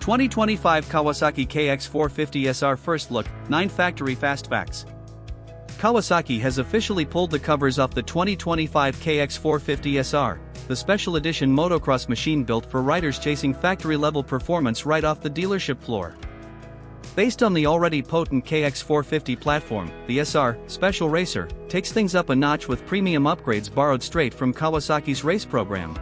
2025 Kawasaki KX450SR First Look, 9 Factory Fast Facts. Kawasaki has officially pulled the covers off the 2025 KX450SR, the special edition motocross machine built for riders chasing factory-level performance right off the dealership floor. Based on the already potent KX450 platform, the SR Special Racer takes things up a notch with premium upgrades borrowed straight from Kawasaki's race program.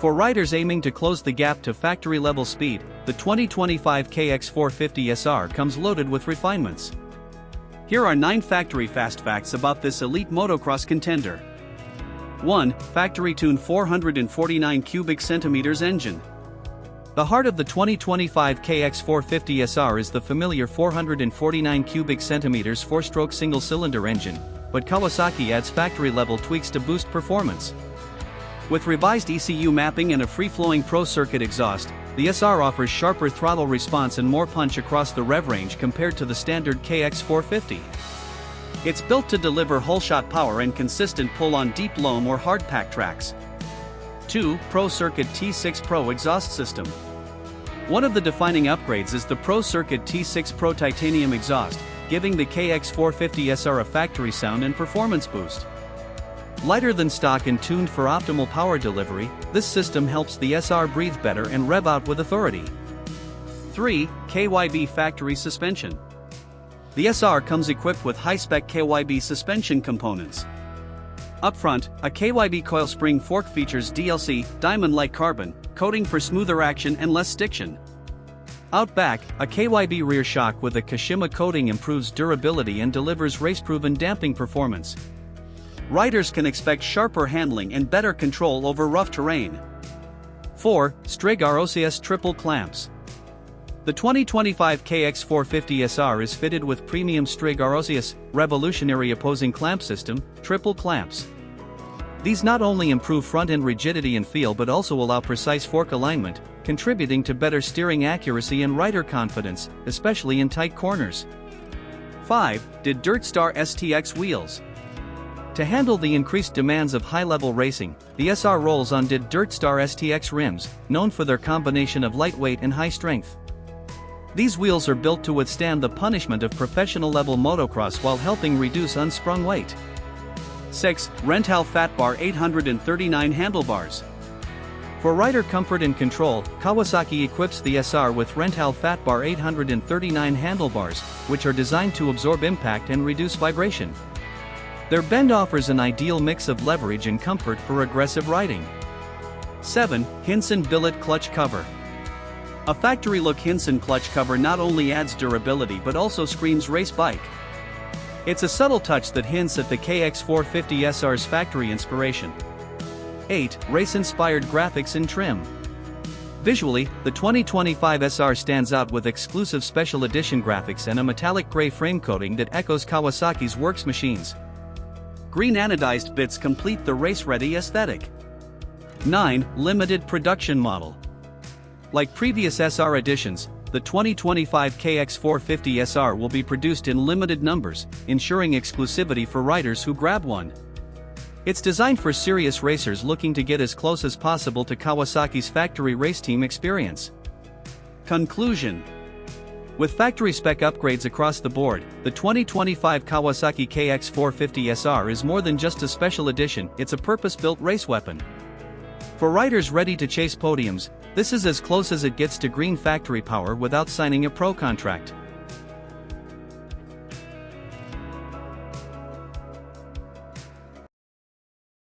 For riders aiming to close the gap to factory-level speed, the 2025 KX450SR comes loaded with refinements. Here are 9 factory fast facts about this elite motocross contender. 1. Factory-tuned 449 cubic centimeters engine. The heart of the 2025 KX450SR is the familiar 449 cubic centimeters 4-stroke single-cylinder engine, but Kawasaki adds factory-level tweaks to boost performance. With revised ECU mapping and a free-flowing pro-circuit exhaust, the SR offers sharper throttle response and more punch across the rev range compared to the standard KX450. It's built to deliver whole-shot power and consistent pull on deep loam or hard-packed tracks. 2. Pro-Circuit T6 Pro exhaust system. One of the defining upgrades is the Pro-Circuit T6 Pro titanium exhaust, giving the KX450SR a factory sound and performance boost. Lighter than stock and tuned for optimal power delivery, this system helps the SR breathe better and rev out with authority. 3. KYB factory suspension. The SR comes equipped with high-spec KYB suspension components. Up front, a KYB coil spring fork features DLC, diamond-like carbon, coating for smoother action and less stiction. Out back, a KYB rear shock with a Kashima coating improves durability and delivers race-proven damping performance. Riders can expect sharper handling and better control over rough terrain. 4. Strig ROCS triple clamps. The 2025 KX450SR is fitted with premium Strig ROCS, revolutionary opposing clamp system, triple clamps. These not only improve front-end rigidity and feel but also allow precise fork alignment, contributing to better steering accuracy and rider confidence, especially in tight corners. 5. Dirt Star STX wheels. To handle the increased demands of high-level racing, the SR rolls on Dirt Star STX rims, known for their combination of lightweight and high strength. These wheels are built to withstand the punishment of professional-level motocross while helping reduce unsprung weight. 6. Renthal Fat Bar 839 handlebars. For rider comfort and control, Kawasaki equips the SR with Renthal Fat Bar 839 handlebars, which are designed to absorb impact and reduce vibration. Their bend offers an ideal mix of leverage and comfort for aggressive riding. 7. Hinson Billet Clutch Cover. A factory-look Hinson clutch cover not only adds durability but also screams race bike. It's a subtle touch that hints at the KX450SR's factory inspiration. 8. Race-inspired graphics and trim. Visually, the 2025 SR stands out with exclusive special edition graphics and a metallic gray frame coating that echoes Kawasaki's works machines. Green anodized bits complete the race-ready aesthetic. 9. Limited production model. Like previous SR editions, the 2025 KX450SR will be produced in limited numbers, ensuring exclusivity for riders who grab one. It's designed for serious racers looking to get as close as possible to Kawasaki's factory race team experience. Conclusion. With factory-spec upgrades across the board, the 2025 Kawasaki KX450SR is more than just a special edition, it's a purpose-built race weapon. For riders ready to chase podiums, this is as close as it gets to green factory power without signing a pro contract.